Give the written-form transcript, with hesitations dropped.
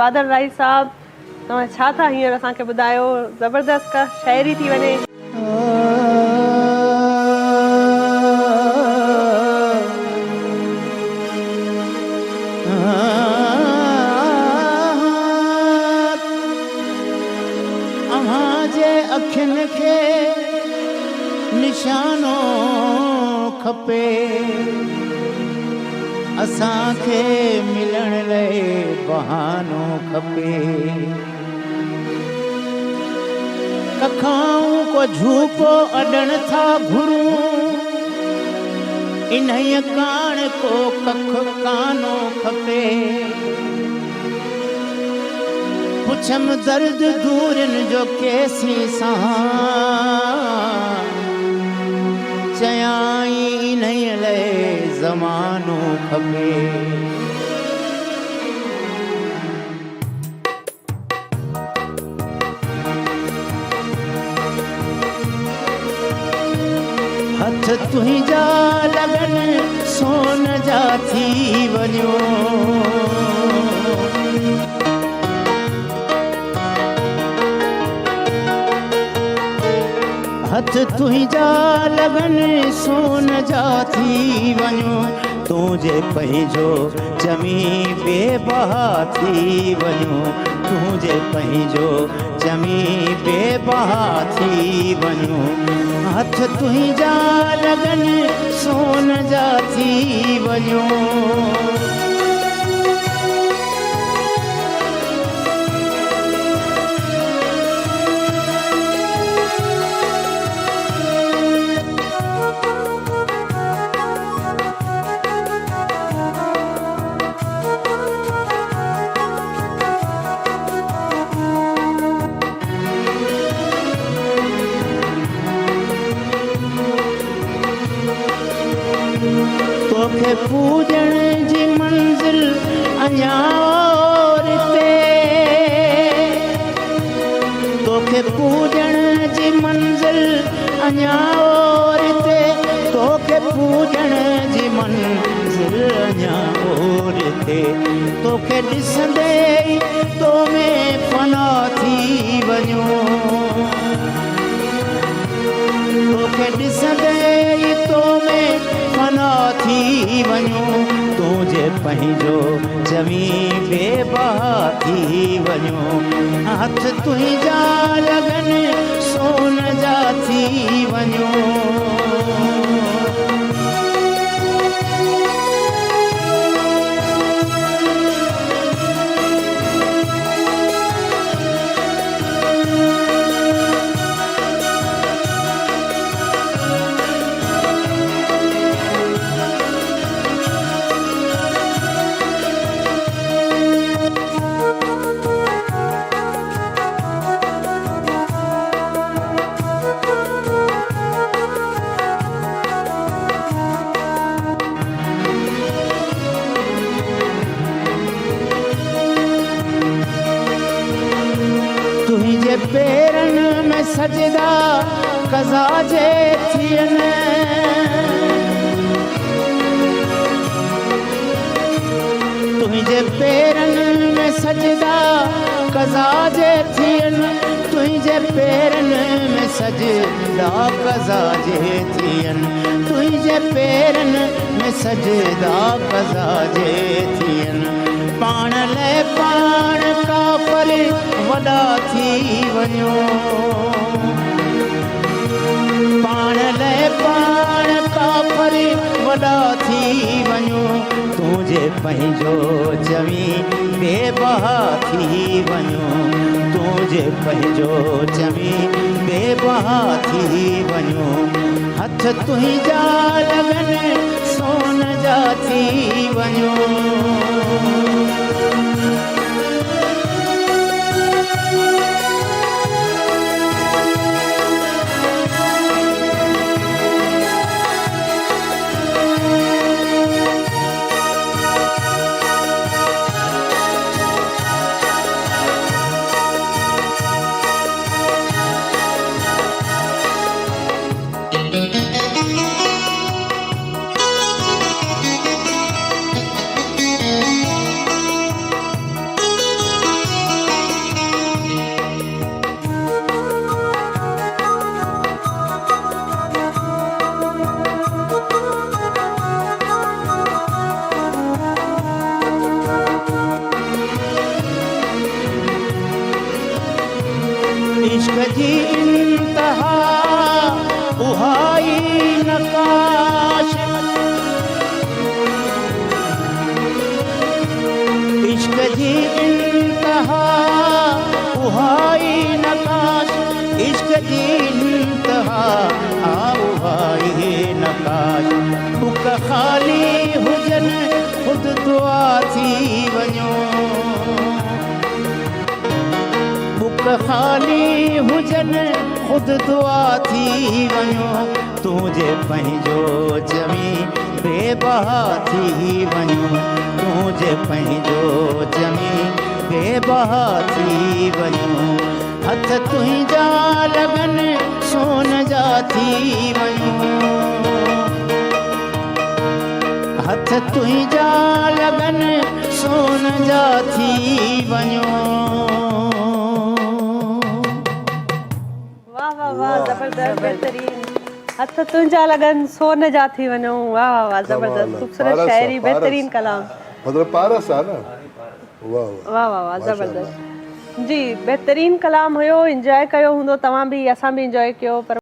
बादल राय साहब तव्हां छा था हींअर असांखे ॿुधायो, ज़बरदस्त का शाइरी थी वञे। अखियुनि खे निशानो खपे, असांखे मिलण लाइ बहानो खपे। कखाऊं को झूको अॾण था घुरूं, इन्हीअ काण को कख कानो खपे। पुछम दर्द दूरन जो केसी सां, चयाई इन्हीअ लाइ ज़मानो खपे। हथ तुंहिंजा लगन सोन जा थी वञो, हथ तुंहिंजा लगन सोन जा थी वञो। तुंहिंजे पंहिंजो जमी बेबहा थी वञो, तुंहिंजे पंहिंजो जमी बेबहा थी वञो। हथ तुंहिंजा लगन सोन जा थी वञो। तोखे पूजण जी मंज़िल अञा और ते, तोखे पूजण जी मंज़िल अञा और ते, तोखे पूजण जी मंज़िल अञा और ते। तोखे ॾिसंदे तो में फना थी वञो, तोखे ॾिसंदे तो में फना थी वञो। तुंहिंजे पंहिंजो जमी बेबहा थी वञो। हथ तुंहिंजा लगन सोन जा थी वञो। तुंहिंजे पेरनि में सजदा कज़ा जे थियनि, तुंहिंजे पेरनि में सजदा कज़ा जे थियनि, तुंहिंजे पेरनि में सजदा कज़ा जे थियनि, तुंहिंजे पेरनि में सजदा कज़ा जे थियनि। पाण लाइ पाण काफ़र वॾा थी वञो, पाण लाइ पाण काफ़र वॾा थी वञो। तुंहिंजे पंहिंजो जमी बेबहा थी वञो, तुंहिंजे पंहिंजो जमी बेबहा थी वञो। हथ तुंहिंजा लगन सोन जा थी वञो। जी इंतहा उहाई नकाश इश्क जी इंतहा उहाई नकाश इश्क जी इंतहा उहाई नकाश बुक खाली हुजन खुद दुआ थी वञो बुक खाली हुजन खुद दुआ थी वञो तुझे पंहिंजो जमी बेबहा थी वञो तुझे पंहिंजो जमी बेबहा थी वञो हथ तुंहिंजा लगन सोन जा थी वञो हथ तुंहिंजा लगन सोन जा थी वञो वाह वाह वाह जबरदस्त बेहतरीन हथ तुंहिंजा लगन सोन जा थी वञो वाह वाह वाह जबरदस्त खूबसूरत पारस शायरी आहे, बेहतरीन पारस। कलाम मतलब पारस आहे न वाह वाह वाह वाह माशाअल्लाह। जबरदस्त जी बेहतरीन कलाम हुयो इंजॉय कयो हूंदो तव्हां बि असां बि इंजॉय कयो पर